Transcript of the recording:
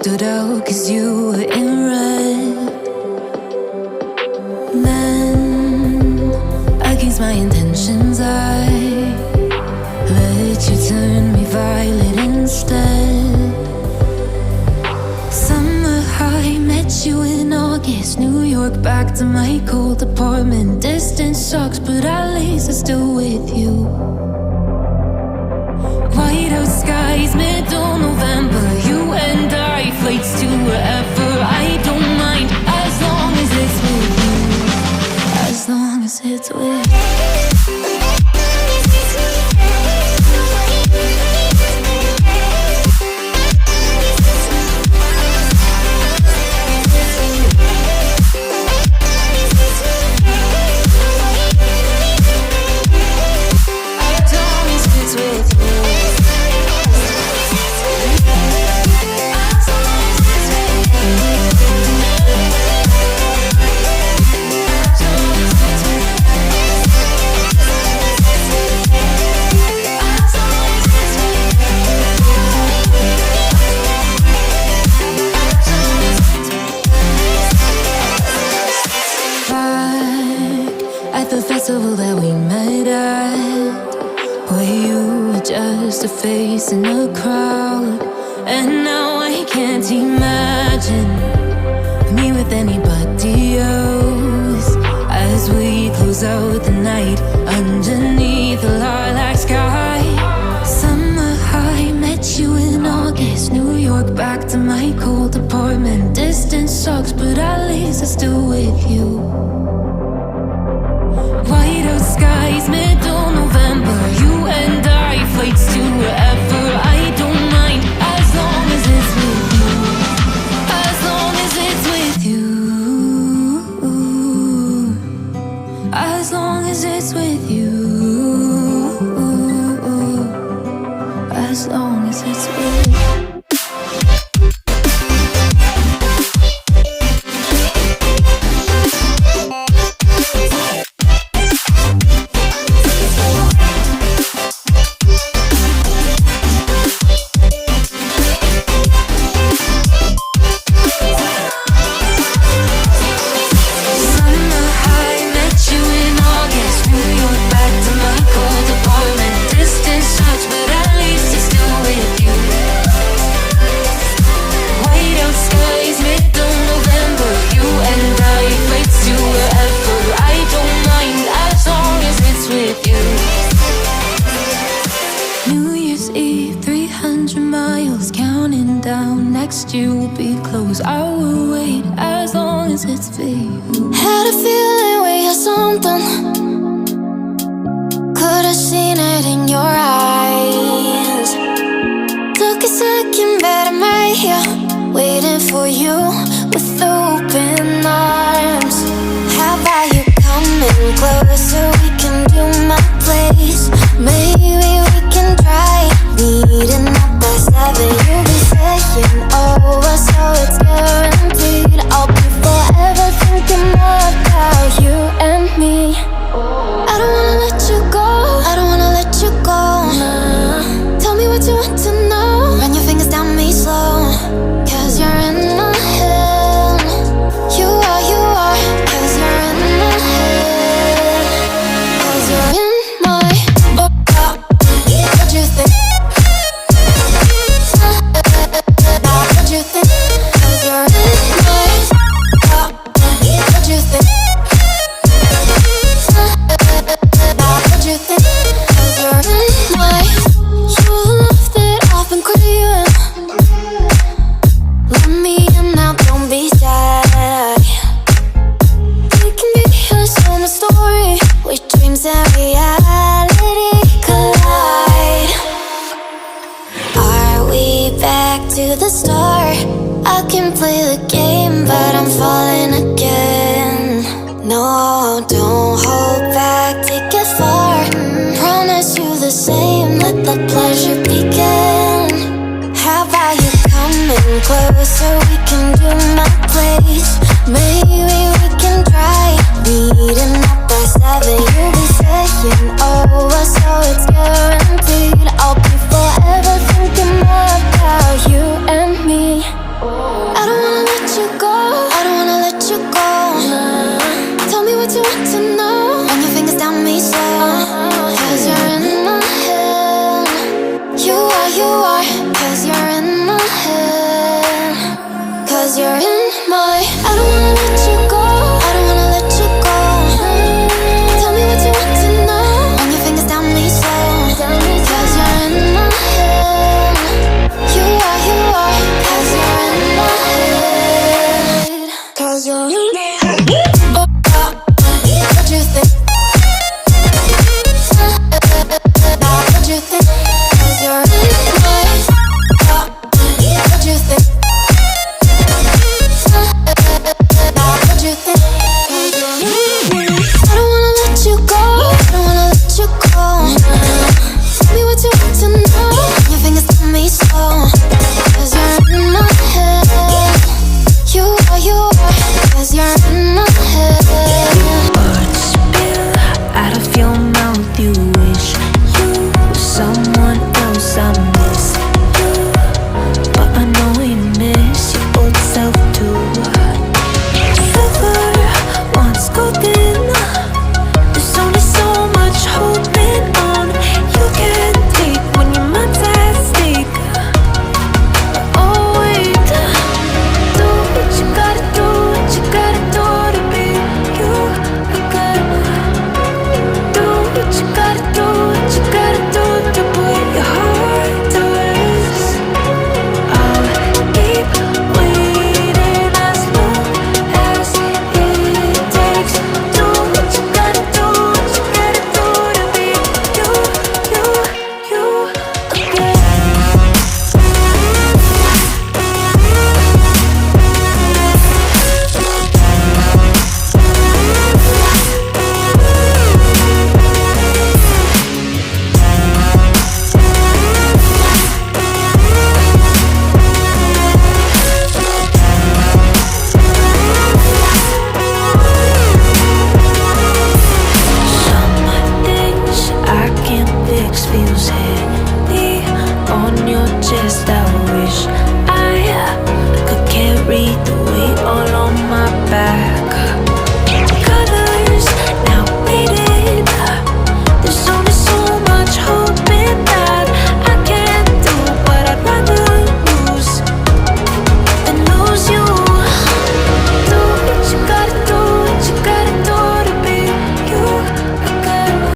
stood out 'cause you were in red. Then, against my intentions, I let you turn me violet instead. Summer high, met you in August. New York, back to my cold apartment. Distance sucks, but at least I'm still with you. White out skies, middle November. You and I, flights to wherever. I don't mind, as long as it's with you. As long as it's with you. That we met at, where you were just a face in a crowd. And now I can't imagine me with anybody else. As we close out the night underneath the lilac sky. Summer high, met you in August. New York, back to my cold apartment. Distance sucks, but at least I'm still with you. White out skies, middle November. You and I, flights to wherever. I don't mind, as long as it's with you. As long as it's with you. As long as it's with you. As long as it's with you. You'll be close, I will wait as long as it's for you. Had a feeling we had something. Could've seen it in your eyes. Took a second, but I'm right here, waiting for you with open arms. How about you coming closer? We can do my place. Maybe we can try meeting up by 7. You'll be saying over, so it's guaranteed. I'll be forever thinking more about you and me. I don't wanna let you go, I don't wanna let you go, nah. Tell me what you want to know. Run your fingers down me slow, 'cause you're in my head. You are, 'cause you're in my head. 'Cause you're in my what you think? What you think? 'Cause you're in my what you think? What you think? 'Cause you're in my you're the love that I've been craving. Let me in now, don't be shy. We can be here, so my story, where dreams and reality collide. Are we back to the start? I can play the game, but I'm falling again. No, don't hold back, take it far. Promise you the same, let the pleasure begin. How about you coming closer? We can do my place. Maybe we can try meeting up by 7. You'll be saying over, so it's guaranteed. I'll be forever thinking more about you and me. tonight.